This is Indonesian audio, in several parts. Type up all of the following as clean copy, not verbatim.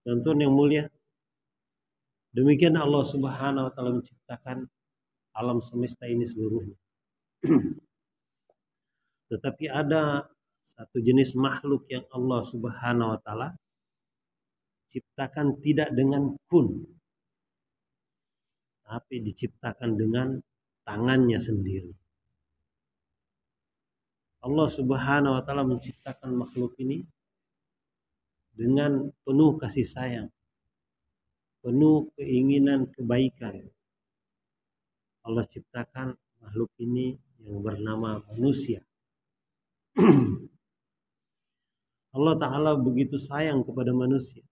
Tonton yang mulia, demikian Allah Subhanahu wa taala menciptakan alam semesta ini seluruhnya. Tetapi ada satu jenis makhluk yang Allah Subhanahu wa taala ciptakan tidak dengan kun, tapi diciptakan dengan tangannya sendiri. Allah Subhanahu wa taala menciptakan makhluk ini dengan penuh kasih sayang, penuh keinginan kebaikan. Allah ciptakan makhluk ini yang bernama manusia. Allah Ta'ala begitu sayang kepada manusia,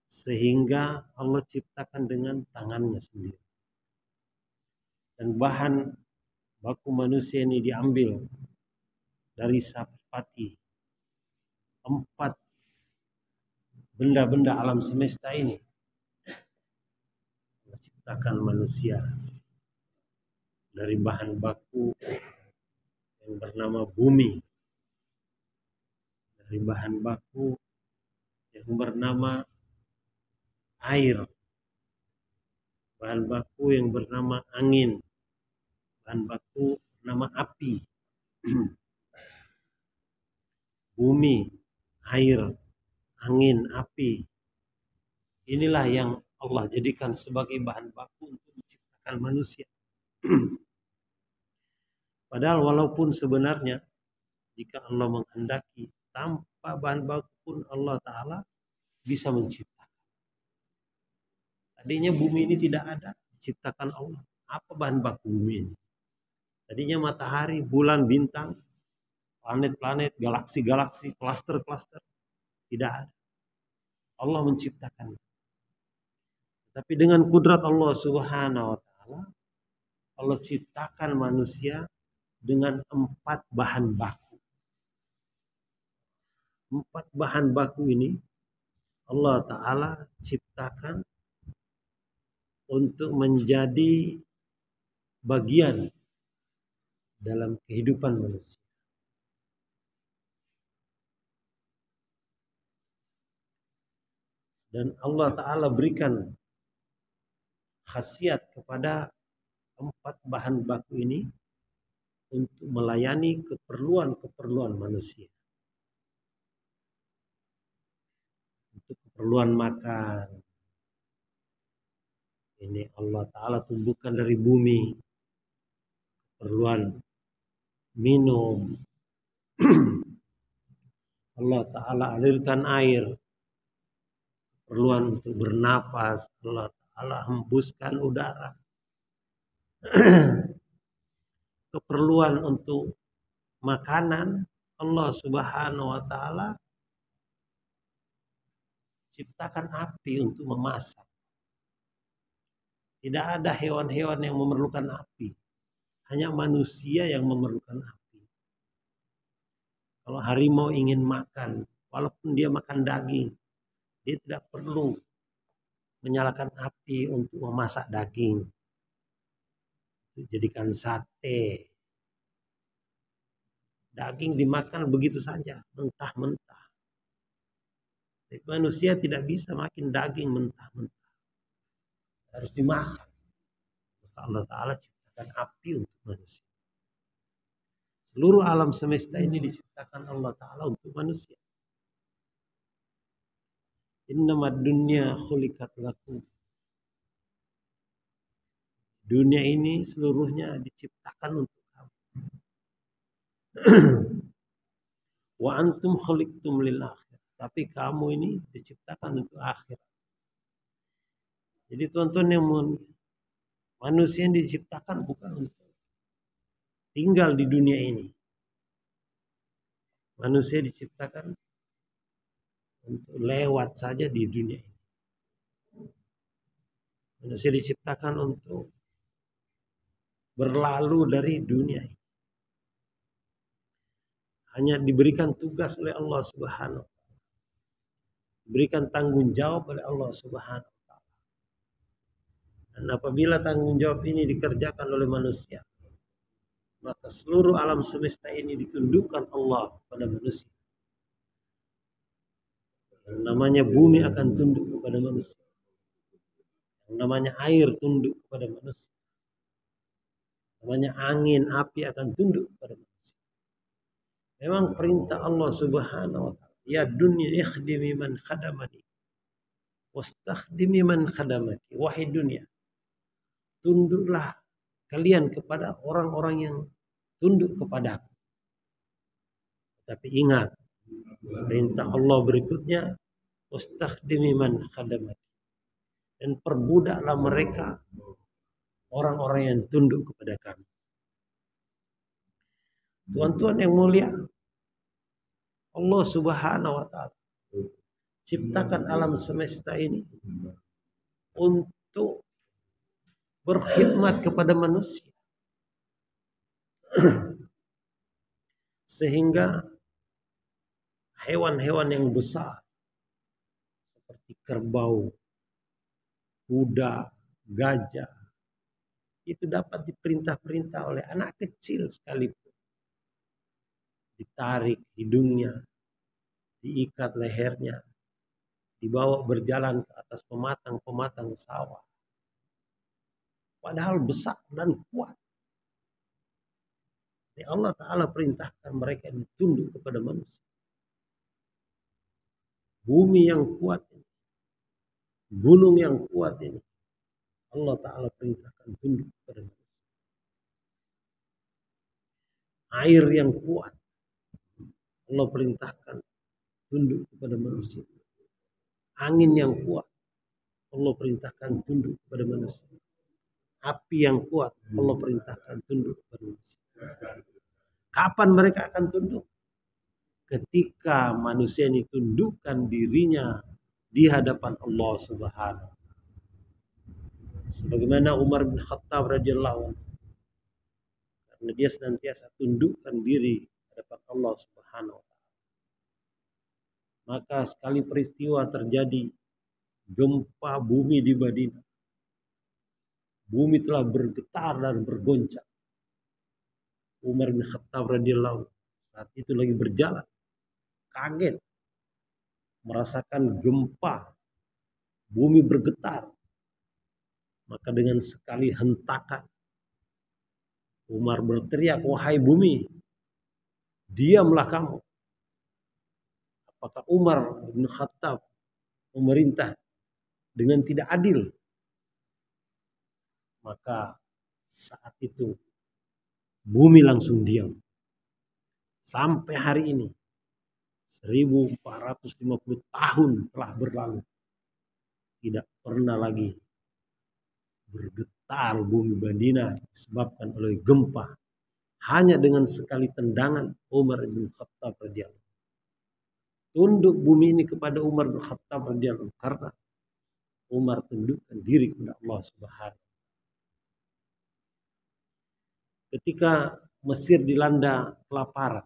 sehingga Allah ciptakan dengan tangannya sendiri. Dan bahan baku manusia ini diambil dari sapati. 4 benda-benda alam semesta ini Allah ciptakan manusia dari bahan baku yang bernama bumi, dari bahan baku yang bernama air, bahan baku yang bernama angin, bahan baku bernama api. Bumi, air, angin, api, inilah yang Allah jadikan sebagai bahan baku untuk menciptakan manusia. Padahal walaupun sebenarnya jika Allah menghendaki, tanpa bahan baku pun Allah Ta'ala bisa menciptakan. Tadinya bumi ini tidak ada, diciptakan Allah. Apa bahan baku bumi ini? Tadinya matahari, bulan, bintang, planet-planet, galaksi-galaksi, klaster-klaster, tidak ada. Allah menciptakan. Tapi dengan kudrat Allah Subhanahu wa taala, Allah ciptakan manusia dengan 4 bahan baku. 4 bahan baku ini Allah Ta'ala ciptakan untuk menjadi bagian dalam kehidupan manusia. Dan Allah Ta'ala berikan khasiat kepada 4 bahan baku ini untuk melayani keperluan-keperluan manusia. Untuk keperluan makan, ini Allah Ta'ala tumbuhkan dari bumi. Keperluan minum, Allah Ta'ala alirkan air. Keperluan untuk bernapas, Allah Ta'ala hembuskan udara. Keperluan untuk makanan, Allah Subhanahu wa taala ciptakan api untuk memasak. Tidak ada hewan-hewan yang memerlukan api. Hanya manusia yang memerlukan api. Kalau harimau ingin makan, walaupun dia makan daging, dia tidak perlu menyalakan api untuk memasak daging. Jadikan sate. Daging dimakan begitu saja, mentah-mentah. Manusia tidak bisa makan daging mentah-mentah. Harus dimasak. Allah Ta'ala ciptakan api untuk manusia. Seluruh alam semesta ini diciptakan Allah Ta'ala untuk manusia. Innamad dunya khuliqat lakum. Dunia ini seluruhnya diciptakan untuk kamu. Wa antum khuliqtum lil akhir. Tapi kamu ini diciptakan untuk akhirat. Jadi tuan-tuan yang manusia yang diciptakan bukan untuk tinggal di dunia ini. Manusia diciptakan untuk lewat saja di dunia ini. Manusia diciptakan untuk berlalu dari dunia ini. Hanya diberikan tugas oleh Allah Subhanahu wa taala. Diberikan tanggung jawab oleh Allah Subhanahu wa taala. Dan apabila tanggung jawab ini dikerjakan oleh manusia, maka seluruh alam semesta ini ditundukkan Allah kepada manusia. Yang namanya bumi akan tunduk kepada manusia. Yang namanya air tunduk kepada manusia. Namanya angin, api akan tunduk kepada manusia. Memang perintah Allah Subhanahu wa taala, ya dunya ikhdimi man khadamani wastakhdimi man khadamaki. Wahai dunia, tunduklah kalian kepada orang-orang yang tunduk kepadaku. Tapi ingat, perintah Allah berikutnya, wastakhdimi man khadamaki. Dan perbudaklah mereka, orang-orang yang tunduk kepada kami. Tuan-tuan yang mulia, Allah Subhanahu wa taala ciptakan alam semesta ini untuk berkhidmat kepada manusia. Sehingga hewan-hewan yang besar seperti kerbau, kuda, gajah itu dapat diperintah-perintah oleh anak kecil sekalipun. Ditarik hidungnya, diikat lehernya, dibawa berjalan ke atas pematang-pematang sawah. Padahal besar dan kuat. Ini Allah Ta'ala perintahkan mereka tunduk kepada manusia. Bumi yang kuat ini, gunung yang kuat ini, Allah Ta'ala perintahkan tunduk kepada manusia. Air yang kuat, Allah perintahkan tunduk kepada manusia. Angin yang kuat, Allah perintahkan tunduk kepada manusia. Api yang kuat, Allah perintahkan tunduk kepada manusia. Kapan mereka akan tunduk? Ketika manusia ini tundukkan dirinya di hadapan Allah Subhanahu wa taala. Sebagaimana Umar bin Khattab radhiyallahu anhu, karena dia senantiasa tundukkan diri di hadapan Allah Subhanahu wa taala. Maka sekali peristiwa terjadi gempa bumi di Madinah. Bumi telah bergetar dan bergoncang. Umar bin Khattab radhiyallahu saat itu lagi berjalan, kaget, merasakan gempa, bumi bergetar. Maka dengan sekali hentakan, Umar berteriak, wahai bumi, diamlah kamu. Apakah Umar bin Khattab memerintah dengan tidak adil? Maka saat itu bumi langsung diam. Sampai hari ini 1450 tahun telah berlalu, tidak pernah lagi bergetar bumi Madinah disebabkan oleh gempa. Hanya dengan sekali tendangan Umar bin Khattab radhiyallahu. Tunduk bumi ini kepada Umar bin Khattab radhiyallahu karena Umar tundukkan diri kepada Allah Subhanahu. Ketika Mesir dilanda kelaparan,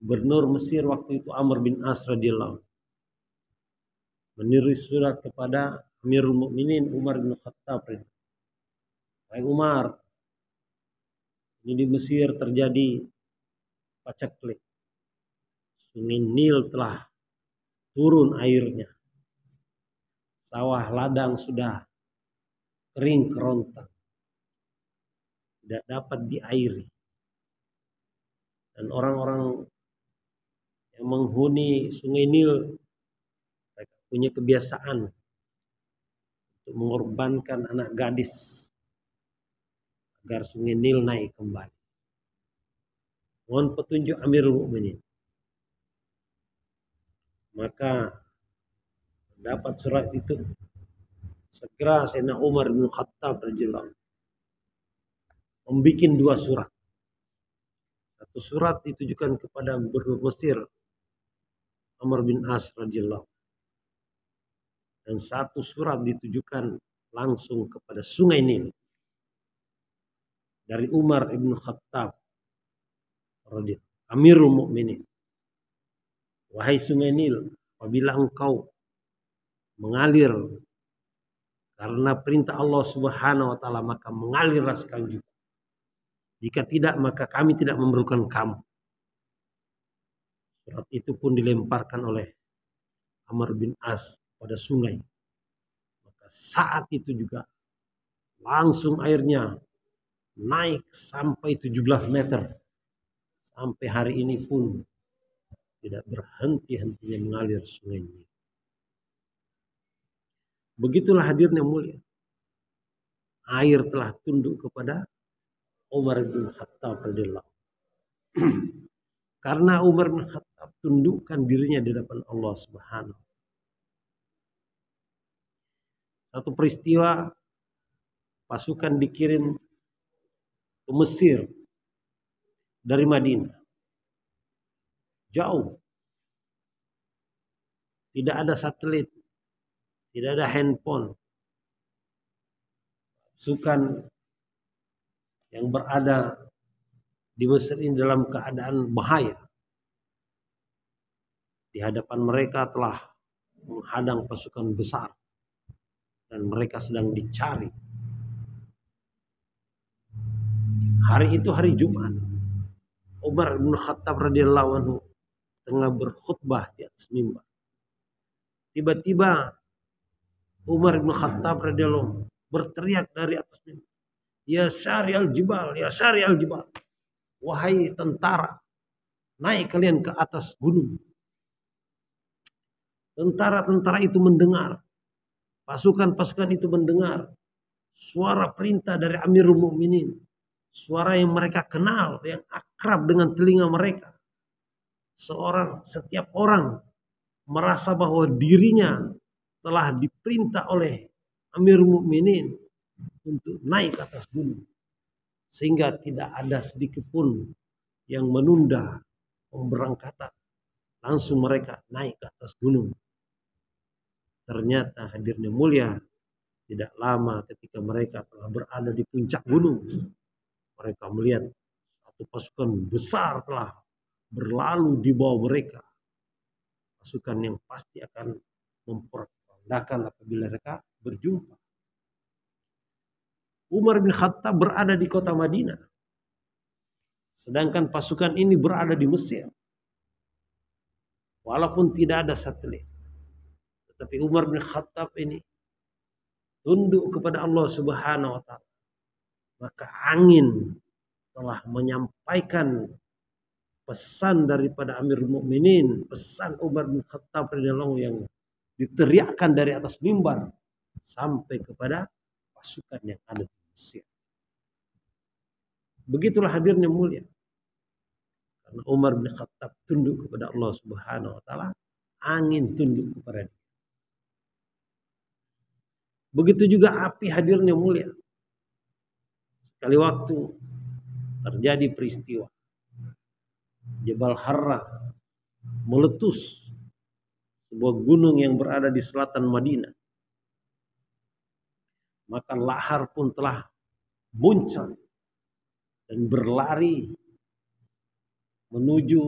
Gubernur Mesir waktu itu Amr bin As radhiyallahu menulis surat kepada Amirul Mukminin Umar bin Khattab. Wahai Umar, ini di Mesir terjadi paceklik. Sungai Nil telah turun airnya. Sawah ladang sudah kering kerontang. Tidak dapat diairi. Dan orang-orang yang menghuni Sungai Nil mereka punya kebiasaan untuk mengorbankan anak gadis agar Sungai Nil naik kembali. Mohon petunjuk Amirul Mukminin. Maka dapat surat itu segera Sayyidina Umar bin Khattab radhiyallahu membikin 2 surat. Satu surat ditujukan kepada Gubernur Mesir Amr bin As radhiyallahu. Dan satu surat ditujukan langsung kepada Sungai Nil dari Umar bin Khattab radhiyallahu, Amirul Mukminin. Wahai Sungai Nil, apabila engkau mengalir karena perintah Allah Subhanahu wa taala, maka mengalirlah sekali juga. Jika tidak, maka kami tidak memerlukan kamu. Surat itu pun dilemparkan oleh Amr bin As pada sungai. Maka saat itu juga langsung airnya naik sampai 17 meter. Sampai hari ini pun tidak berhenti-hentinya mengalir sungai ini. Begitulah hadirnya mulia. Air telah tunduk kepada Umar bin Khattab radhiyallahu. Karena Umar bin Khattab tundukkan dirinya di depan Allah Subhanahu. Satu peristiwa pasukan dikirim ke Mesir dari Madinah. Jauh. Tidak ada satelit, tidak ada handphone. Pasukan yang berada di Mesir ini dalam keadaan bahaya. Di hadapan mereka telah menghadang pasukan besar dan mereka sedang dicari. Hari itu hari Jumat. Umar bin Khattab radhiyallahu anhu tengah berkhutbah di atas mimbar. Tiba-tiba Umar bin Khattab radhiyallahu anhu berteriak dari atas mimbar, "Ya syari'al jibal, ya syari'al jibal." Wahai tentara, naik kalian ke atas gunung. Tentara-tentara itu mendengar, pasukan-pasukan itu mendengar suara perintah dari Amirul Mukminin, suara yang mereka kenal, yang akrab dengan telinga mereka. Setiap orang merasa bahwa dirinya telah diperintah oleh Amirul Mukminin untuk naik ke atas gunung, sehingga tidak ada sedikit pun yang menunda pemberangkatan. Langsung mereka naik ke atas gunung. Ternyata hadirnya mulia tidak lama ketika mereka telah berada di puncak gunung. Mereka melihat satu pasukan besar telah berlalu di bawah mereka. Pasukan yang pasti akan memperandakan apabila mereka berjumpa. Umar bin Khattab berada di kota Madinah. Sedangkan pasukan ini berada di Mesir. Walaupun tidak ada satelit. Tetapi Umar bin Khattab ini tunduk kepada Allah Subhanahu wa ta'ala. Maka angin telah menyampaikan pesan daripada Amirul Mukminin, pesan Umar bin Khattab radhiyallahu yang diteriakkan dari atas mimbar sampai kepada pasukan yang ada di Mesir. Begitulah hadirnya mulia. Karena Umar bin Khattab tunduk kepada Allah Subhanahu wa ta'ala, angin tunduk kepada dia. Begitu juga api hadirnya mulia. Sekali waktu terjadi peristiwa Jabal Harra meletus, sebuah gunung yang berada di selatan Madinah. Maka lahar pun telah muncul dan berlari menuju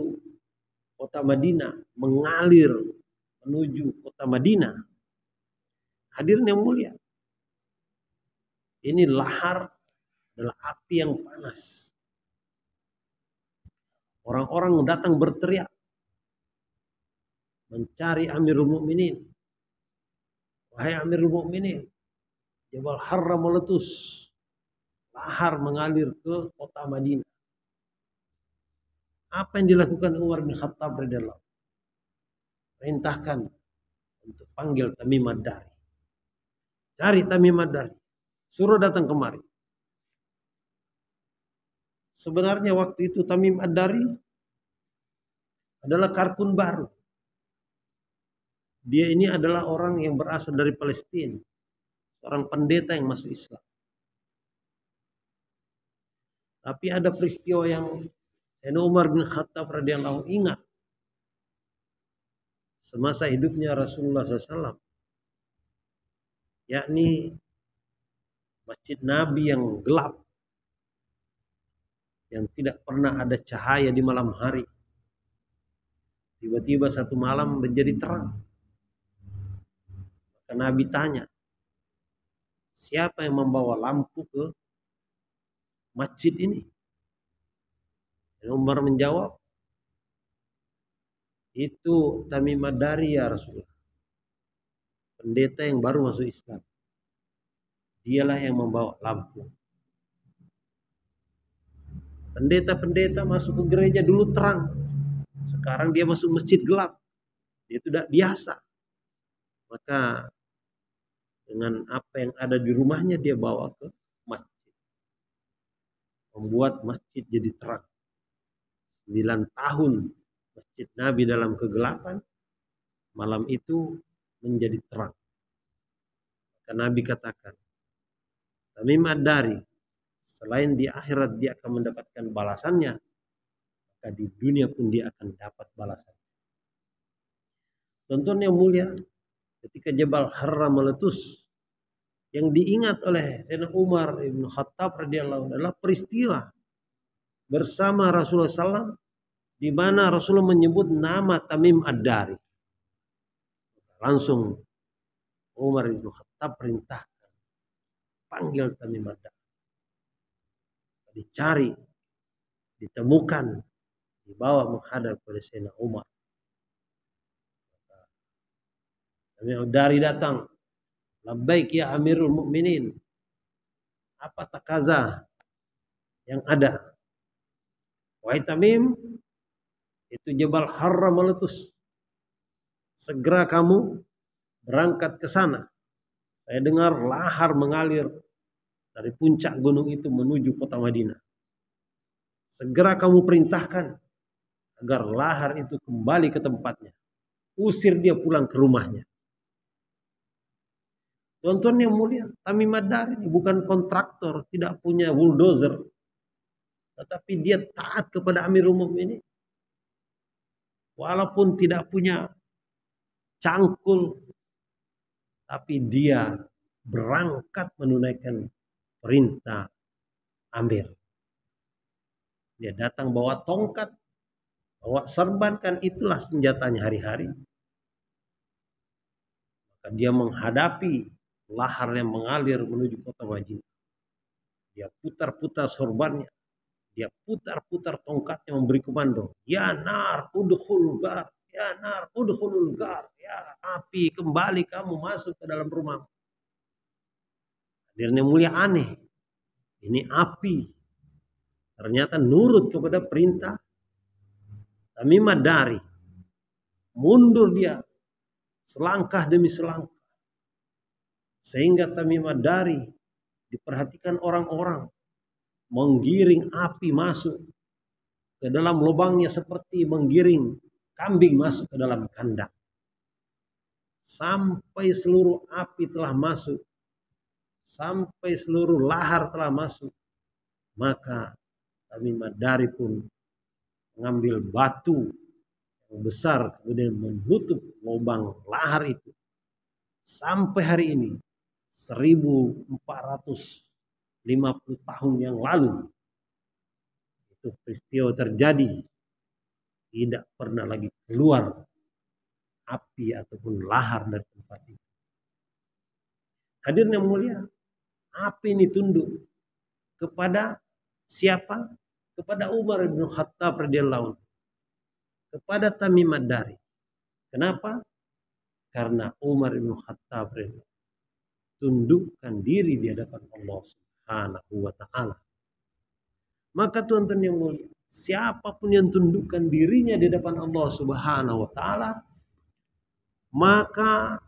kota Madinah, mengalir menuju kota Madinah. Hadirin yang mulia, ini lahar adalah api yang panas. Orang-orang datang berteriak mencari Amirul Mukminin. Wahai Amirul Mukminin, Jabal Harra meletus, lahar mengalir ke kota Madinah. Apa yang dilakukan Umar bin Khattab radhiyallahu? Perintahkan untuk panggil Tamim ad-Dari. Cari Tamim ad-Dari, suruh datang kemari. Sebenarnya waktu itu Tamim ad-Dari adalah karkun baru. Dia ini adalah orang yang berasal dari Palestina, seorang pendeta yang masuk Islam. Tapi ada peristiwa yang Umar bin Khattab radhiyallahu ingat semasa hidupnya Rasulullah SAW, yakni Masjid Nabi yang gelap, yang tidak pernah ada cahaya di malam hari, tiba-tiba satu malam menjadi terang. Maka Nabi tanya, siapa yang membawa lampu ke masjid ini? Dan Umar menjawab, itu Tamim ad-Dari ya Rasulullah. pendeta yang baru masuk Islam. Dialah yang membawa lampu. Pendeta-pendeta masuk ke gereja dulu terang. Sekarang dia masuk masjid gelap. Dia tidak biasa. Maka dengan apa yang ada di rumahnya dia bawa ke masjid. Membuat masjid jadi terang. 9 tahun masjid Nabi dalam kegelapan, malam itu menjadi terang. Maka Nabi katakan, Tamim Ad-Dari, selain di akhirat dia akan mendapatkan balasannya, maka di dunia pun dia akan dapat balasan. Tonton yang mulia, ketika Jabal Harra meletus, yang diingat oleh Sayyidina Umar Ibn Khattab radhiyallahu anhu adalah peristiwa bersama Rasulullah SAW, di mana Rasulullah menyebut nama Tamim Ad-Dari. Langsung Umar Ibn Khattab perintahkan, panggil Tamim Ad-Dari. Dicari, ditemukan, dibawa menghadap kepada Sayyidina Umar. Tamim Ad-Dari datang, labbaik ya Amirul Mukminin. Apa takaza yang ada? Wahai Tamim, itu Jabal Harra meletus. Segera kamu berangkat ke sana. Saya dengar lahar mengalir dari puncak gunung itu menuju kota Madinah. Segera kamu perintahkan agar lahar itu kembali ke tempatnya. Usir dia pulang ke rumahnya. Tuan-tuan yang mulia, Tamim Ad-Dari bukan kontraktor, tidak punya bulldozer. Tetapi dia taat kepada Amirul Mukminin. Walaupun tidak punya cangkul, tapi dia berangkat menunaikan perintah Amir. Dia datang bawa tongkat, bawa serban, kan itulah senjatanya hari-hari. Maka dia menghadapi lahar yang mengalir menuju kota Madinah. Dia putar-putar sorbannya, dia putar-putar tongkatnya memberi komando. Ya nar udkhul gar, ya nar udkhulul gar, ya api kembali kamu masuk ke dalam rumah. Hadirnya mulia aneh. Ini api. Ternyata nurut kepada perintah Tamim Ad-Dari. Mundur dia selangkah demi selangkah. Sehingga Tamim Ad-Dari diperhatikan orang-orang menggiring api masuk ke dalam lubangnya seperti menggiring kambing masuk ke dalam kandang. Sampai seluruh api telah masuk, sampai seluruh lahar telah masuk, maka Tamim Ad-Dari pun mengambil batu yang besar kemudian menutup lubang lahar itu. Sampai hari ini 1450 tahun yang lalu itu peristiwa terjadi, tidak pernah lagi keluar api ataupun lahar dari tempat itu. Hadirin yang mulia, api ini tunduk kepada siapa? Kepada Umar bin Khattab radhiyallahu anhu, kepada Tamim Ad-Dari. Kenapa? Karena Umar bin Khattab tundukkan diri di hadapan Allah Subhanahu wa taala. Maka tuan-tuan yang mulia, siapapun yang tundukkan dirinya di hadapan Allah Subhanahu wa taala, maka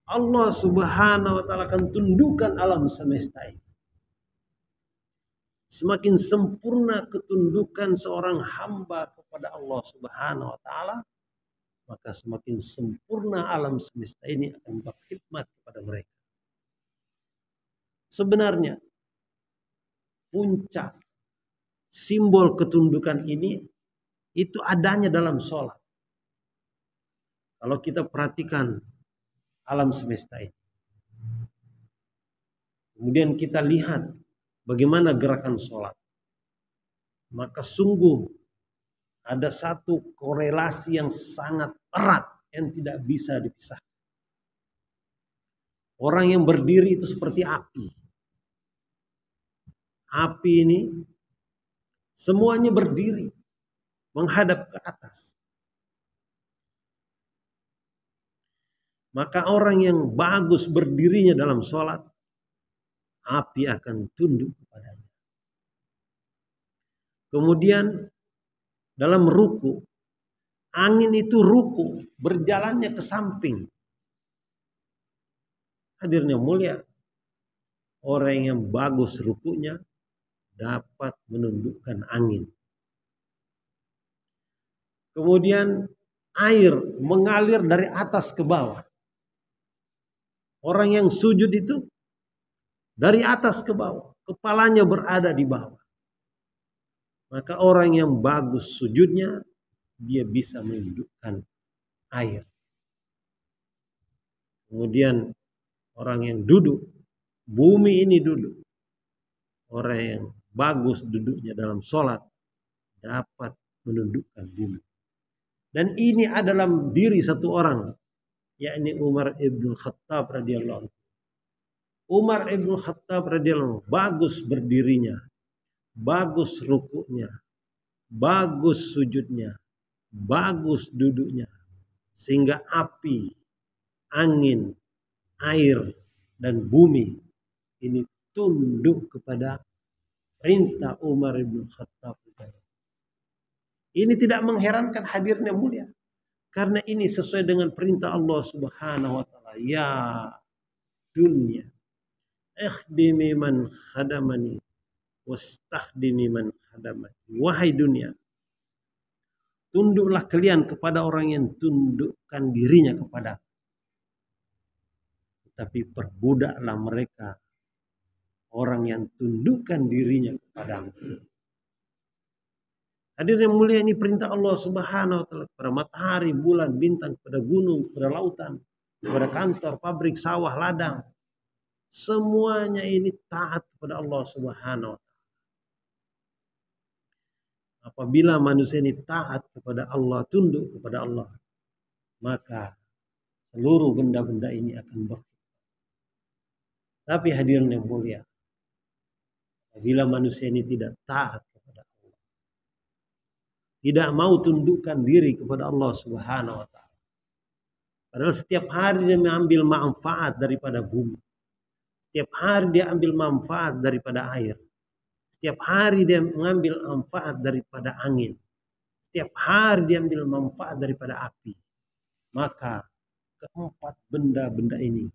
Allah Subhanahu wa taala akan tundukkan alam semesta ini. Semakin sempurna ketundukan seorang hamba kepada Allah Subhanahu wa taala, maka semakin sempurna alam semesta ini akan berkhidmat kepada mereka. Sebenarnya puncak simbol ketundukan ini itu adanya dalam sholat. Kalau kita perhatikan alam semesta ini, kemudian kita lihat bagaimana gerakan sholat, maka sungguh ada satu korelasi yang sangat erat yang tidak bisa dipisahkan. Orang yang berdiri itu seperti api. Api ini semuanya berdiri menghadap ke atas. Maka orang yang bagus berdirinya dalam sholat, api akan tunduk kepadanya. Kemudian dalam ruku, angin itu ruku, berjalannya ke samping. Hadirnya mulia, orang yang bagus rukunya dapat menundukkan angin. Kemudian air mengalir dari atas ke bawah. Orang yang sujud itu dari atas ke bawah, kepalanya berada di bawah. Maka orang yang bagus sujudnya, dia bisa menundukkan air. Kemudian orang yang duduk, bumi ini duduk. Orang yang bagus duduknya dalam sholat dapat menundukkan bumi. Dan ini adalah diri satu orang, yakni Umar ibn Khattab radhiyallahu anhu. Umar ibn Khattab radhiyallahu anhu bagus berdirinya, bagus rukuknya, bagus sujudnya, bagus duduknya, sehingga api, angin, air, dan bumi ini tunduk kepada perintah Umar ibn Khattab. Ini tidak mengherankan hadirnya mulia, karena ini sesuai dengan perintah Allah Subhanahu wa taala. Ya dunia, ikhdimi man khadamani wastakhdimi man khadamani. Wahai dunia, tunduklah kalian kepada orang yang tundukkan dirinya kepada, tapi perbudaklah mereka orang yang tundukkan dirinya kepadamu. Hadirnya mulia, ini perintah Allah Subhanahu wa taala kepada matahari, bulan, bintang, kepada gunung, kepada lautan, kepada kantor, pabrik, sawah, ladang. Semuanya ini taat kepada Allah Subhanahu wa taala. Apabila manusia ini taat kepada Allah, tunduk kepada Allah, maka seluruh benda-benda ini akan berfirman. Tapi hadirnya mulia, apabila manusia ini tidak taat kepada Allah, tidak mau tundukkan diri kepada Allah Subhanahu wa taala, padahal setiap hari dia mengambil manfaat daripada bumi, setiap hari dia ambil manfaat daripada air, setiap hari dia mengambil manfaat daripada angin, setiap hari dia ambil manfaat daripada api, maka keempat benda-benda ini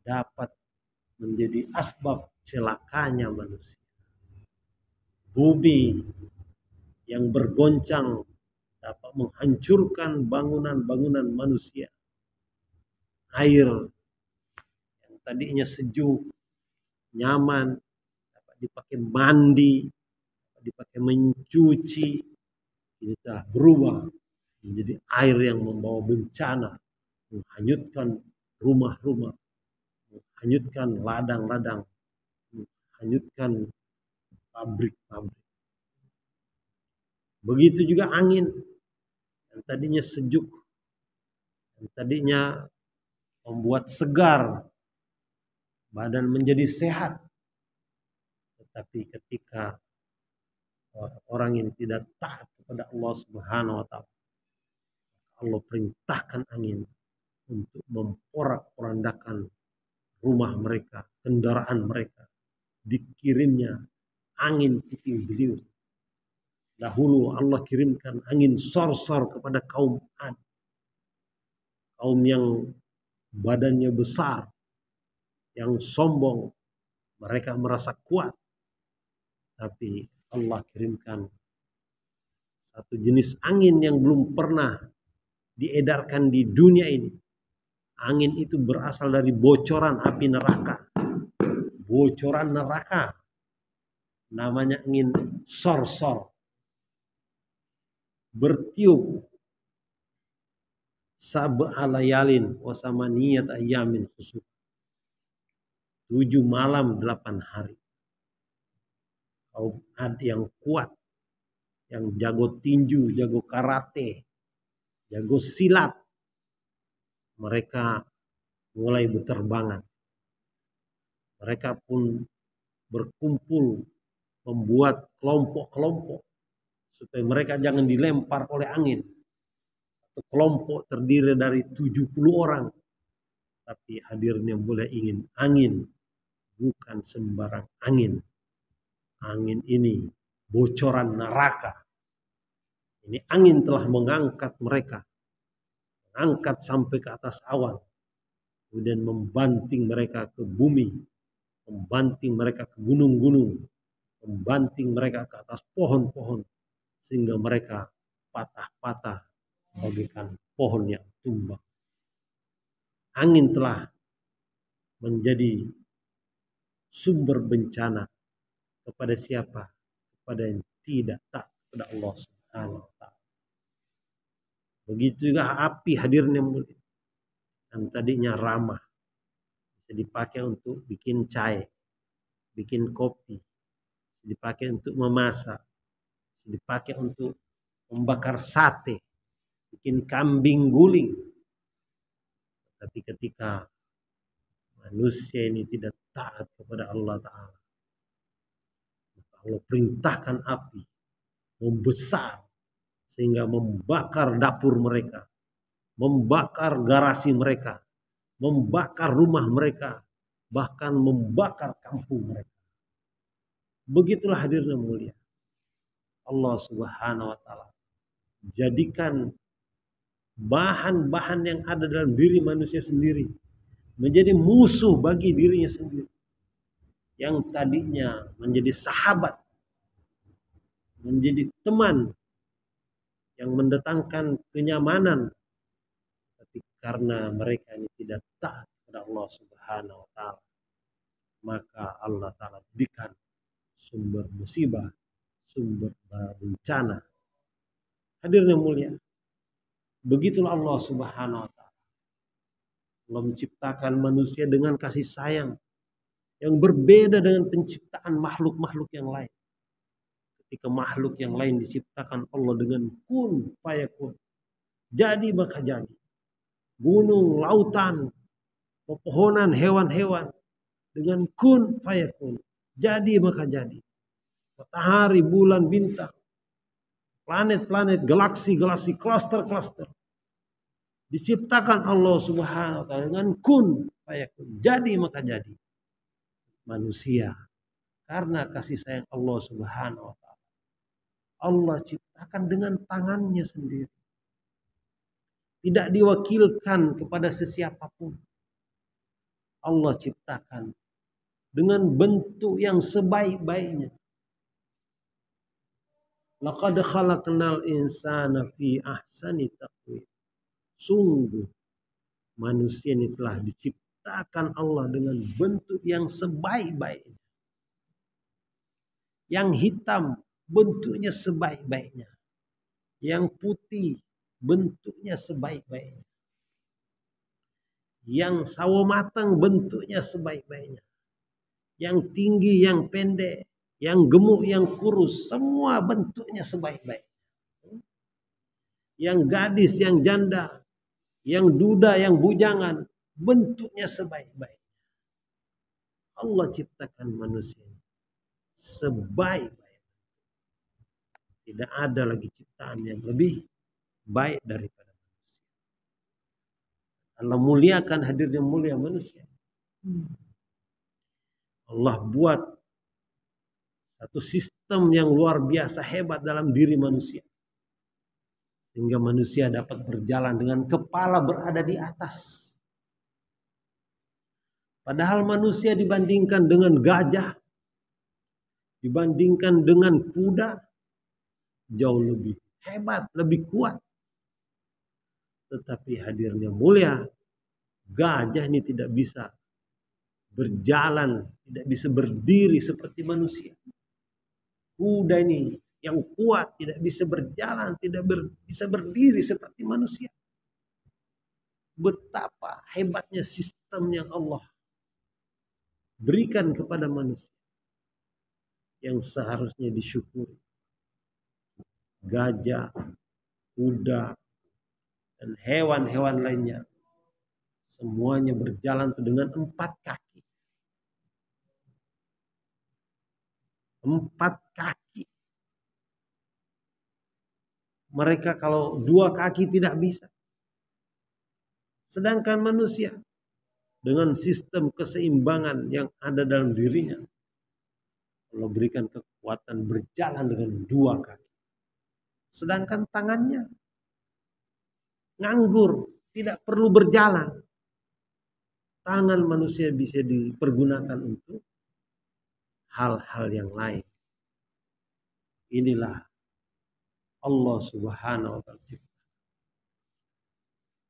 dapat menjadi asbab celakanya manusia. Bumi yang bergoncang dapat menghancurkan bangunan-bangunan manusia. Air yang tadinya sejuk, nyaman, dapat dipakai mandi, dapat dipakai mencuci, ini telah berubah menjadi air yang membawa bencana, menghanyutkan rumah-rumah, menghanyutkan ladang-ladang, menghanyutkan pabrik-pabrik. Begitu juga angin yang tadinya sejuk, yang tadinya membuat segar, badan menjadi sehat. Tetapi ketika orang ini tidak taat kepada Allah Subhanahu wa taala, Allah perintahkan angin untuk memporak-porandakan rumah mereka, kendaraan mereka. Dikirimnya angin puting beliung. Dahulu Allah kirimkan angin sor-sor kepada kaum Ad, kaum yang badannya besar, yang sombong, mereka merasa kuat. Tapi Allah kirimkan satu jenis angin yang belum pernah diedarkan di dunia ini. Angin itu berasal dari bocoran api neraka. Bocoran neraka. Namanya angin sor-sor. Bertiup sab'a layalin wa samaniyat ayamin khusuf. 7 malam 8 hari. Kaum Ad yang kuat, yang jago tinju, jago karate, jago silat, mereka mulai berterbangan. Mereka pun berkumpul membuat kelompok-kelompok supaya mereka jangan dilempar oleh angin. Satu kelompok terdiri dari 70 orang Tapi hadirnya mulai ingin angin, bukan sembarang angin. Angin ini bocoran neraka. Ini angin telah mengangkat mereka, mengangkat sampai ke atas awan, kemudian membanting mereka ke bumi, membanting mereka ke gunung-gunung, membanting mereka ke atas pohon-pohon, sehingga mereka patah-patah bagaikan pohon yang tumbang. Angin telah menjadi sumber bencana kepada siapa? Kepada yang tidak taat kepada Allah Subhanahu wa taala. Begitu juga api hadirnya mulia. Yang tadinya ramah, bisa dipakai untuk bikin cai, bikin kopi, bisa dipakai untuk memasak, bisa dipakai untuk membakar sate, bikin kambing guling. Tapi ketika manusia ini tidak taat kepada Allah Ta'ala, Allah perintahkan api membesar sehingga membakar dapur mereka, membakar garasi mereka, membakar rumah mereka, bahkan membakar kampung mereka. Begitulah hadirnya mulia Allah Subhanahu wa taala. Jadikan bahan-bahan yang ada dalam diri manusia sendiri menjadi musuh bagi dirinya sendiri. Yang tadinya menjadi sahabat, menjadi teman yang mendatangkan kenyamanan, tapi karena mereka ini tidak taat kepada Allah Subhanahu wa taala, maka Allah taala jadikan sumber musibah, sumber bencana. Hadirnya mulia, begitulah Allah Subhanahu wa taala. Allah menciptakan manusia dengan kasih sayang yang berbeda dengan penciptaan makhluk-makhluk yang lain. Ketika makhluk yang lain diciptakan Allah dengan kun fayakun, jadi maka jadi. Gunung, lautan, pepohonan, hewan-hewan dengan kun fayakun, jadi maka jadi. Matahari, bulan, bintang, planet-planet, galaksi-galaksi, cluster-cluster, diciptakan Allah Subhanahu wa taala dengan kun fayakun, jadi maka jadi. Manusia karena kasih sayang Allah Subhanahu wa taala, Allah ciptakan dengan tangannya sendiri, tidak diwakilkan kepada sesiapapun. Allah ciptakan dengan bentuk yang sebaik-baiknya. Laqad khalaqnal insana fi ahsani taqwim. Sungguh manusia ini telah diciptakan Allah dengan bentuk yang sebaik-baiknya. Yang hitam bentuknya sebaik-baiknya. Yang putih bentuknya sebaik-baiknya. Yang sawo matang bentuknya sebaik-baiknya. Yang tinggi, yang pendek, yang gemuk, yang kurus, semua bentuknya sebaik-baik. Yang gadis, yang janda, yang duda, yang bujangan, bentuknya sebaik-baik. Allah ciptakan manusia sebaik-baik. Tidak ada lagi ciptaan yang lebih baik daripada manusia. Allah muliakan hadirnya mulia manusia. Allah buat satu sistem yang luar biasa hebat dalam diri manusia, sehingga manusia dapat berjalan dengan kepala berada di atas. Padahal manusia dibandingkan dengan gajah, dibandingkan dengan kuda, jauh lebih hebat, lebih kuat. Tetapi hadirnya mulia, gajah ini tidak bisa berjalan, tidak bisa berdiri seperti manusia. Kuda ini yang kuat tidak bisa berjalan, tidak bisa berdiri seperti manusia. Betapa hebatnya sistem yang Allah berikan kepada manusia yang seharusnya disyukuri. Gajah, kuda, dan hewan-hewan lainnya semuanya berjalan dengan 4 kaki. 4 kaki. Mereka kalau 2 kaki tidak bisa. Sedangkan manusia dengan sistem keseimbangan yang ada dalam dirinya. Allah berikan kekuatan berjalan dengan dua kaki. Sedangkan tangannya nganggur, tidak perlu berjalan. Tangan manusia bisa dipergunakan untuk hal-hal yang lain. Inilah Allah Subhanahu wa ta'ala cipta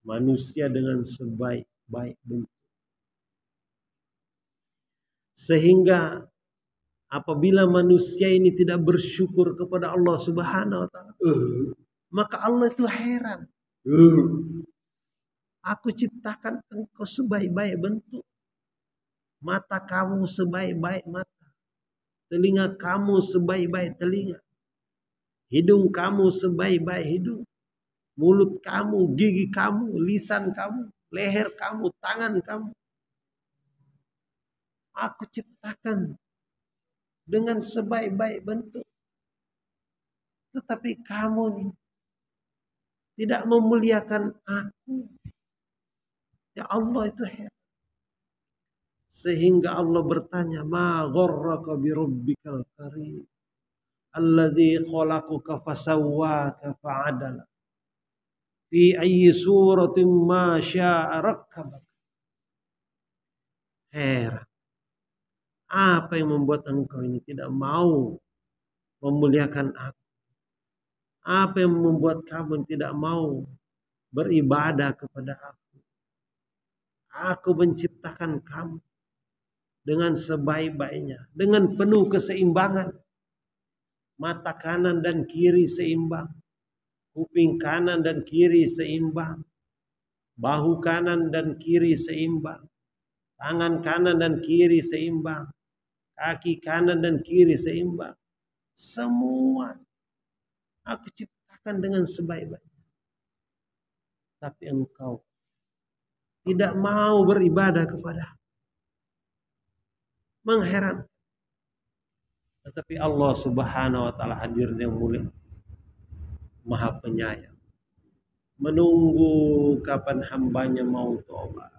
manusia dengan sebaik-baik bentuk. Sehingga apabila manusia ini tidak bersyukur kepada Allah Subhanahu wa ta'ala, maka Allah itu heran. Aku ciptakan engkau sebaik-baik bentuk. Mata kamu sebaik-baik mata. Telinga kamu sebaik-baik telinga. Hidung kamu sebaik-baik hidung. Mulut kamu, gigi kamu, lisan kamu, leher kamu, tangan kamu. Aku ciptakan dengan sebaik-baik bentuk. Tetapi kamu nih tidak memuliakan aku. Ya Allah itu heran. Sehingga Allah bertanya, ma gharraka bi rabbikal karim allazi khalaqaka fasawwaka fa'adala fi ayyi suratin ma syaa rakkabak. Heran. Apa yang membuat engkau ini tidak mau memuliakan aku? Apa yang membuat kamu tidak mau beribadah kepada aku? Aku menciptakan kamu dengan sebaik-baiknya, dengan penuh keseimbangan. Mata kanan dan kiri seimbang, kuping kanan dan kiri seimbang, bahu kanan dan kiri seimbang, tangan kanan dan kiri seimbang, kaki kanan dan kiri seimbang. Semua aku ciptakan dengan sebaik-baiknya. Tapi engkau tidak mau beribadah kepada aku. Mengherankan. Tetapi Allah Subhanahu wa ta'ala hadir yang mulia, Maha Penyayang, menunggu kapan hambanya mau tobat,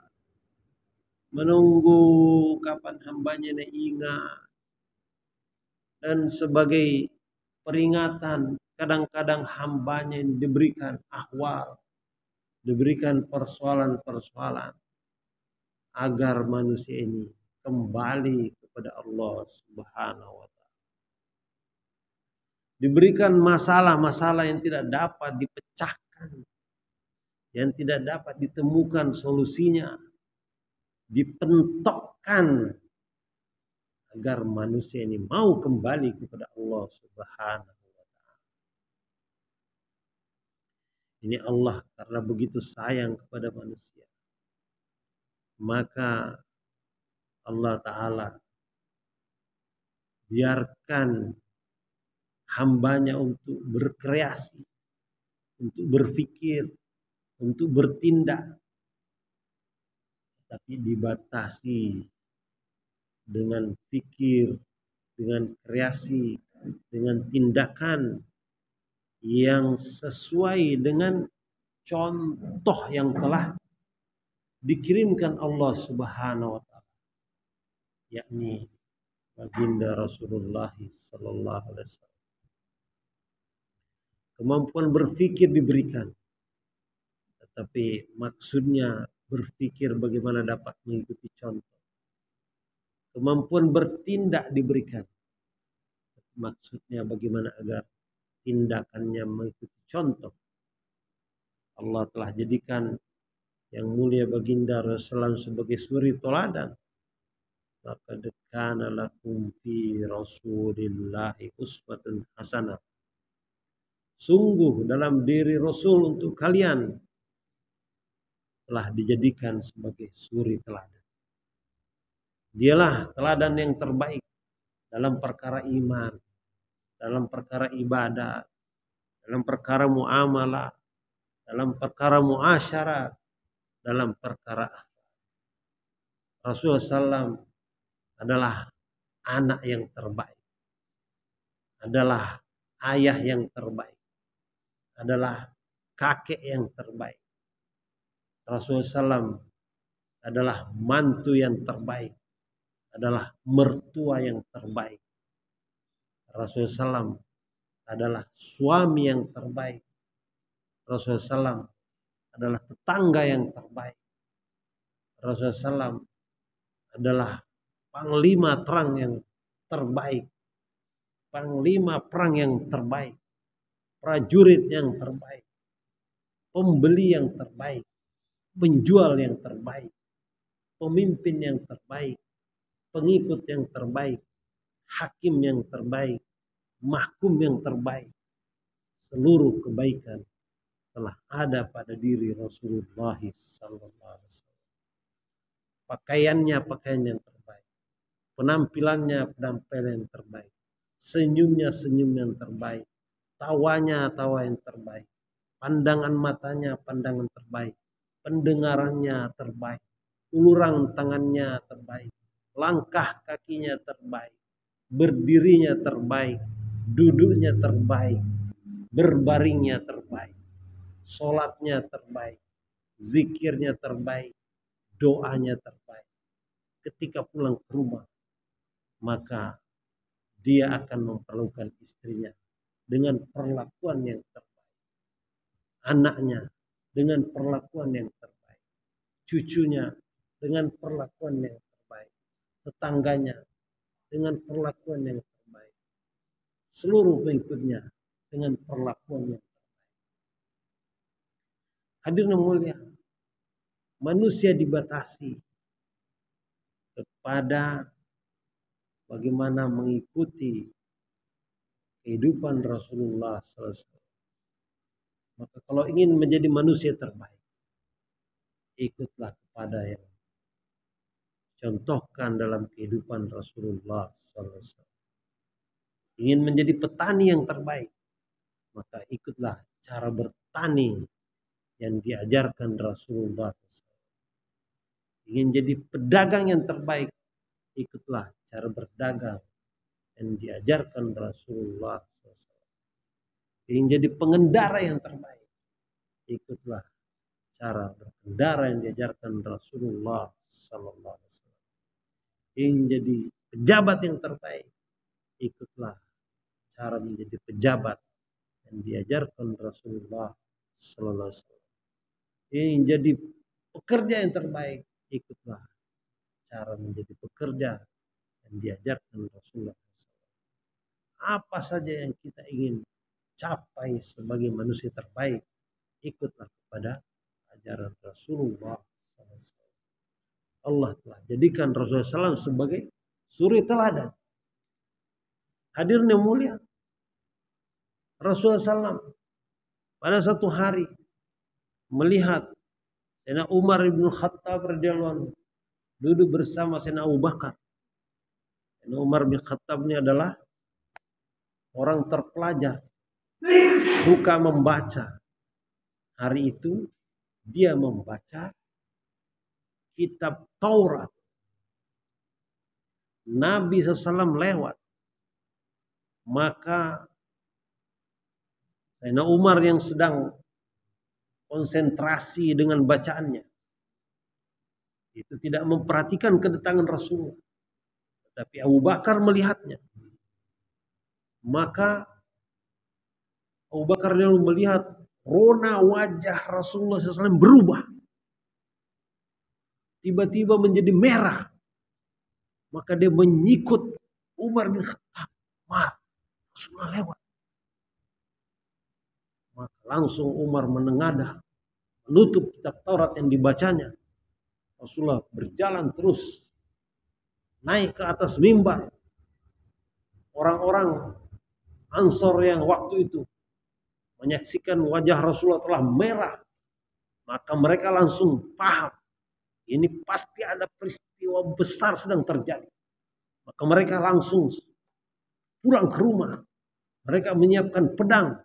menunggu kapan hambanya ingat. Dan sebagai peringatan, kadang-kadang hambanya diberikan ahwal, diberikan persoalan-persoalan agar manusia ini kembali kepada Allah Subhanahu wa ta'ala. Diberikan masalah-masalah yang tidak dapat dipecahkan, yang tidak dapat ditemukan solusinya, dipentokkan agar manusia ini mau kembali kepada Allah Subhanahu wa ta'ala. Ini Allah karena begitu sayang kepada manusia, maka Allah Ta'ala biarkan hambanya untuk berkreasi, untuk berpikir, untuk bertindak, tapi dibatasi dengan pikir, dengan kreasi, dengan tindakan yang sesuai dengan contoh yang telah dikirimkan Allah Subhanahu wa ta'ala, yakni baginda Rasulullah sallallahu alaihi wasallam. Kemampuan berpikir diberikan, tetapi maksudnya berpikir bagaimana dapat mengikuti contoh. Kemampuan bertindak diberikan, maksudnya bagaimana agar tindakannya mengikuti contoh. Allah telah jadikan yang mulia baginda Rasulullah sebagai suri toladan. Laqad kana lakum fi Rasulillahi uswatun hasanah. Sungguh dalam diri Rasul untuk kalian telah dijadikan sebagai suri teladan. Dialah teladan yang terbaik dalam perkara iman, dalam perkara ibadah, dalam perkara muamalah, dalam perkara muasyarat, dalam perkara Rasulullah SAW adalah anak yang terbaik, adalah ayah yang terbaik, adalah kakek yang terbaik. Rasulullah SAW adalah mantu yang terbaik, adalah mertua yang terbaik. Rasulullah SAW adalah suami yang terbaik. Rasulullah SAW adalah tetangga yang terbaik. Rasulullah SAW adalah panglima perang yang terbaik. Panglima perang yang terbaik. Prajurit yang terbaik. Pembeli yang terbaik. Penjual yang terbaik. Pemimpin yang terbaik. Pengikut yang terbaik. Hakim yang terbaik. Mahkum yang terbaik. Seluruh kebaikan telah ada pada diri Rasulullah SAW. Pakaiannya pakaian yang terbaik, penampilannya penampilan yang terbaik, senyumnya senyum yang terbaik, tawanya tawa yang terbaik, pandangan matanya pandangan terbaik, pendengarannya terbaik, uluran tangannya terbaik, langkah kakinya terbaik, berdirinya terbaik, duduknya terbaik, berbaringnya terbaik, sholatnya terbaik, zikirnya terbaik, doanya terbaik. Ketika pulang ke rumah, maka dia akan memperlakukan istrinya dengan perlakuan yang terbaik. Anaknya dengan perlakuan yang terbaik. Cucunya dengan perlakuan yang terbaik. Tetangganya dengan perlakuan yang terbaik. Seluruh pengikutnya dengan perlakuan yang terbaik. Hadirin mulia, manusia dibatasi kepada bagaimana mengikuti kehidupan Rasulullah SAW. Maka kalau ingin menjadi manusia terbaik, ikutlah kepada yang contohkan dalam kehidupan Rasulullah SAW. Ingin menjadi petani yang terbaik, maka ikutlah cara bertani yang diajarkan Rasulullah SAW. Ingin jadi pedagang yang terbaik, ikutlah cara berdagang yang diajarkan Rasulullah SAW. Ingin jadi pengendara yang terbaik, ikutlah cara berkendara yang diajarkan Rasulullah SAW. Ingin jadi pejabat yang terbaik, ikutlah cara menjadi pejabat yang diajarkan Rasulullah SAW. Ingin jadi pekerja yang terbaik, ikutlah cara menjadi pekerja yang diajarkan Rasulullah SAW. Apa saja yang kita ingin capai sebagai manusia terbaik, ikutlah kepada ajaran Rasulullah SAW. Allah telah jadikan Rasulullah SAW sebagai suri teladan. Hadirin yang mulia, Rasulullah SAW pada satu hari melihat Sayyidina Umar bin Khattab radhiyallahu anhu duduk bersama Sayyidina Abu Bakar. Sayyidina Umar bin Khattab ini adalah orang terpelajar, suka membaca. Hari itu dia membaca kitab Taurat. Nabi SAW lewat. Maka Sayyidina Umar yang sedang konsentrasi dengan bacaannya, itu tidak memperhatikan kedatangan Rasulullah. Tapi Abu Bakar melihatnya. Maka Abu Bakar lalu melihat rona wajah Rasulullah SAW berubah. Tiba-tiba menjadi merah. Maka dia menyikut Umar bin Khattab. Umar, Rasulullah lewat. Maka langsung Umar menengadah, menutup kitab Taurat yang dibacanya. Rasulullah berjalan terus, naik ke atas mimbar. Orang-orang Ansor yang waktu itu menyaksikan wajah Rasulullah telah merah. Maka mereka langsung paham, ini pasti ada peristiwa besar sedang terjadi. Maka mereka langsung pulang ke rumah. Mereka menyiapkan pedang,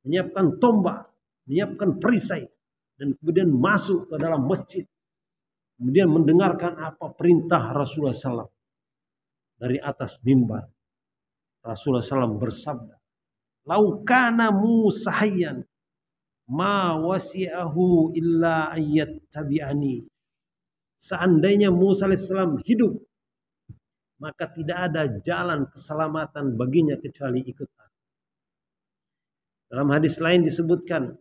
menyiapkan tombak, menyiapkan perisai, dan kemudian masuk ke dalam masjid. Kemudian mendengarkan apa perintah Rasulullah SAW dari atas mimbar. Rasulullah SAW bersabda, "Lau kana Musa hayyan ma wasi'ahu illa ayyattabi'ani." seandainya Musa alaihissalam hidup, maka tidak ada jalan keselamatan baginya kecuali ikut aku. Dalam hadis lain disebutkan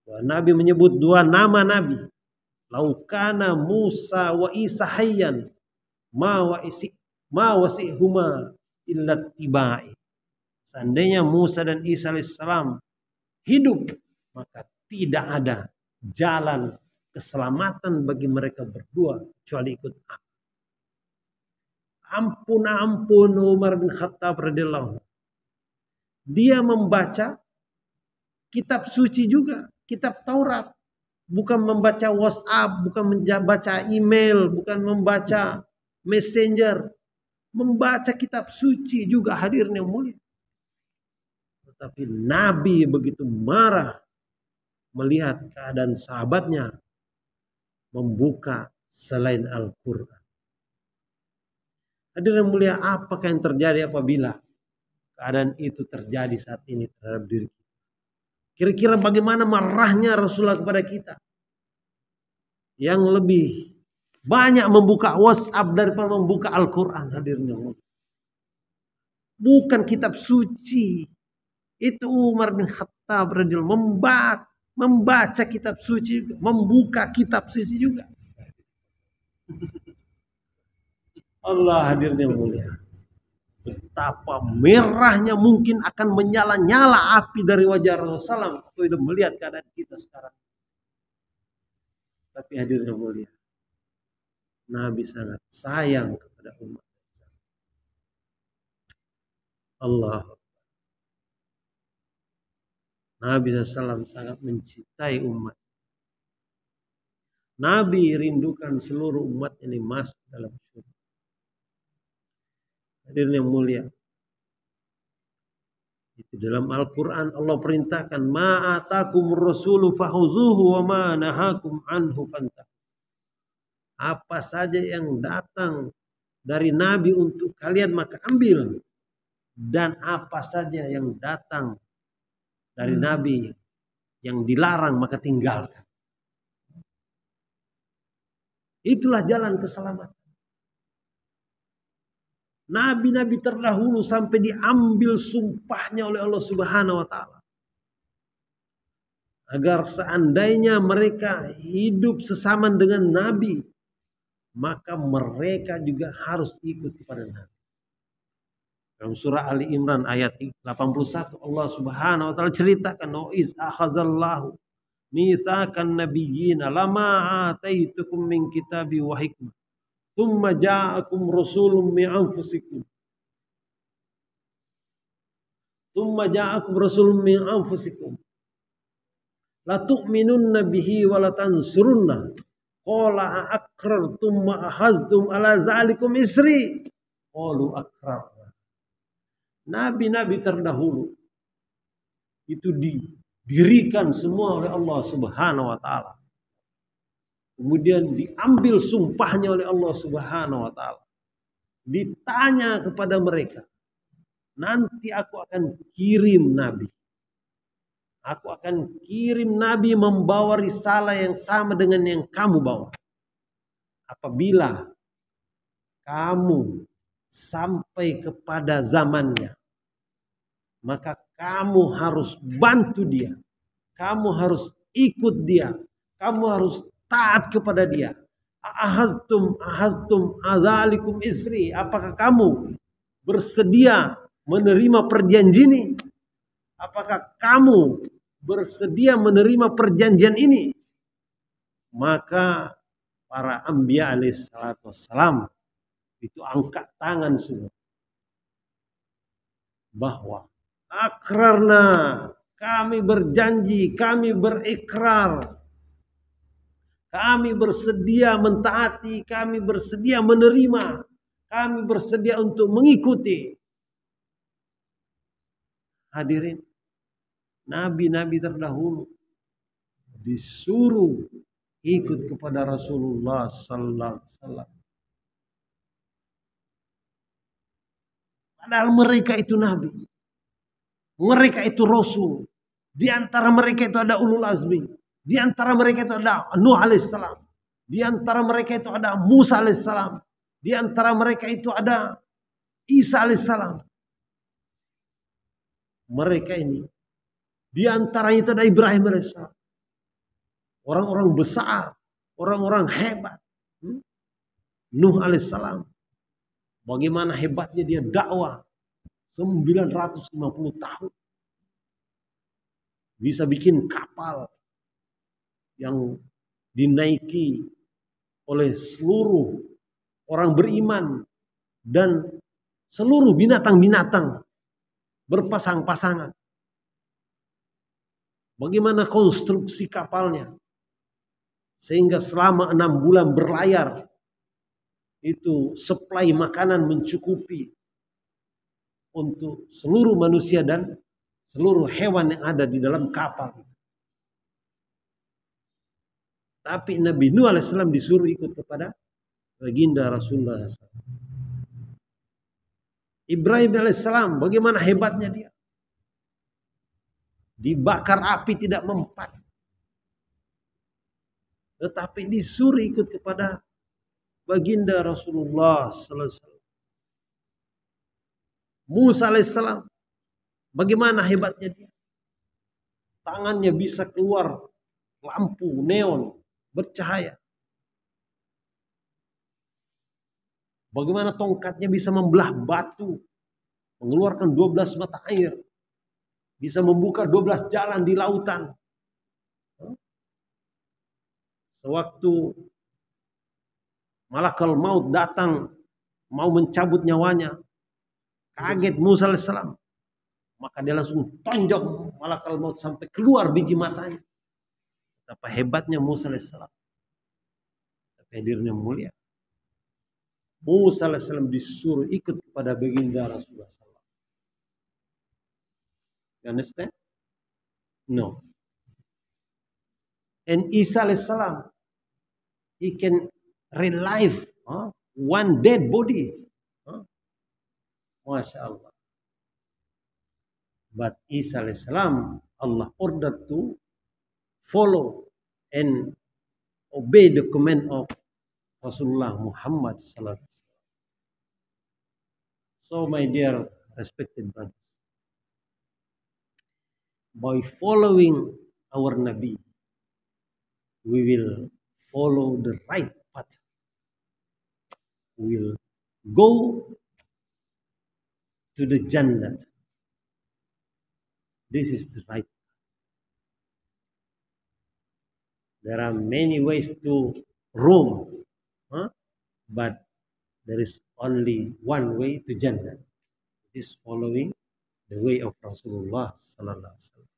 bahwa Nabi menyebut dua nama Nabi. Laukana Musa wa Isa hayyan ma wasihuma illa tibai. Seandainya Musa dan Isa alaihissalam hidup, maka tidak ada jalan keselamatan bagi mereka berdua kecuali ikut aku. Ampun Umar bin Khattab radhiyallahu. Dia membaca kitab suci juga, kitab Taurat. Bukan membaca WhatsApp, bukan membaca email, bukan membaca messenger. Membaca kitab suci juga, hadirin yang mulia. Tetapi Nabi begitu marah melihat keadaan sahabatnya membuka selain Al-Quran. Hadirin yang mulia, apakah yang terjadi apabila keadaan itu terjadi saat ini terhadap diri kita? Kira-kira bagaimana marahnya Rasulullah kepada kita? Yang lebih banyak membuka WhatsApp daripada membuka Al-Quran, hadirin yang mulia. Bukan kitab suci. Itu Umar bin Khattab radhiyallahu membaca kitab suci juga, membuka kitab suci juga. Allah, hadirin yang mulia. Betapa merahnya mungkin akan menyala-nyala api dari wajah Rasulullah kalau sudah melihat keadaan kita sekarang. Tapi hadirin yang mulia, Nabi sangat sayang kepada umat. Allah. Nabi SAW sangat mencintai umat. Nabi rindukan seluruh umat ini masuk dalam surga. Hadirin yang mulia, itu dalam Al-Quran Allah perintahkan ma'atakum rasulu fahuzuhu wa ma nahakum anhu fantah. Apa saja yang datang dari Nabi untuk kalian maka ambil, dan apa saja yang datang dari Nabi yang dilarang maka tinggalkan. Itulah jalan keselamatan. Nabi-nabi terdahulu sampai diambil sumpahnya oleh Allah Subhanahu wa taala. Agar seandainya mereka hidup sesama dengan Nabi, maka mereka juga harus ikut kepada Nabi. Dalam surah Ali Imran ayat 81 Allah Subhanahu wa taala ceritakan, "Wa iz akhadzallahu mitsaqan nabiyyina lama ataitukum min kitabi wa hikmah. Thumma ja'akum rasulun min anfusikum. Thumma ja'akum rasulun min anfusikum. La tu'minunna bihi wa la tansurunna. Qala aqrartum wa ahaztum ala zalikum isri." Qalu aqrarna. Nabi-nabi terdahulu itu didirikan semua oleh Allah Subhanahu wa taala. Kemudian diambil sumpahnya oleh Allah Subhanahu wa taala. Ditanya kepada mereka, nanti aku akan kirim Nabi. Aku akan kirim Nabi membawa risalah yang sama dengan yang kamu bawa. Apabila kamu sampai kepada zamannya, maka kamu harus bantu dia. Kamu harus ikut dia. Kamu harus taat kepada dia. Ahaztum azalikum isri. Apakah kamu bersedia menerima perjanjian ini? Apakah kamu bersedia menerima perjanjian ini? Maka para anbiya alaihissalatu wassalam itu angkat tangan semua. Bahwa akrarna, kami berjanji, kami berikrar. Kami bersedia mentaati, kami bersedia menerima, kami bersedia untuk mengikuti. Hadirin, nabi-nabi terdahulu disuruh ikut kepada Rasulullah sallallahu alaihi wasallam. Padahal mereka itu nabi. Mereka itu rasul. Di antara mereka itu ada ulul azmi. Di antara mereka itu ada Nuh alaihissalam. Di antara mereka itu ada Musa alaihissalam. Di antara mereka itu ada Isa alaihissalam. Mereka ini. Di antaranya itu ada Ibrahim alaihissalam. Orang-orang besar. Orang-orang hebat. Nuh alaihissalam. Bagaimana hebatnya dia dakwah. 950 tahun. Bisa bikin kapal yang dinaiki oleh seluruh orang beriman dan seluruh binatang-binatang berpasang-pasangan. Bagaimana konstruksi kapalnya sehingga selama 6 bulan berlayar itu supply makanan mencukupi untuk seluruh manusia dan seluruh hewan yang ada di dalam kapal. Tapi Nabi Nuh alaihissalam disuruh ikut kepada baginda Rasulullah SAW. Ibrahim alaihissalam, bagaimana hebatnya dia? Dibakar api tidak mempan. Tetapi disuruh ikut kepada baginda Rasulullah SAW. Musa alaihissalam, bagaimana hebatnya dia? Tangannya bisa keluar lampu neon bercahaya. Bagaimana tongkatnya bisa membelah batu, mengeluarkan 12 mata air, bisa membuka 12 jalan di lautan. Sewaktu malakal maut datang mau mencabut nyawanya, kaget Musa alaihissalam. Maka dia langsung tonjok malakal maut sampai keluar biji matanya. Betapa hebatnya Musa alaihissalam. Tapi hadirnya mulia. Musa alaihissalam disuruh ikut kepada baginda Rasulullah SAW. You understand? No. And Isa alaihissalam, he can revive one dead body. Masya Allah. But Isa alaihissalam, Allah ordered to follow and obey the command of Rasulullah Muhammad sallallahu alaihi wasallam. So my dear respected brothers, by following our Nabi, we will follow the right path. We will go to the Jannah. This is the right. There are many ways to roam, but there is only one way to Jannah. It is following the way of Rasulullah sallallahu alaihi wasallam.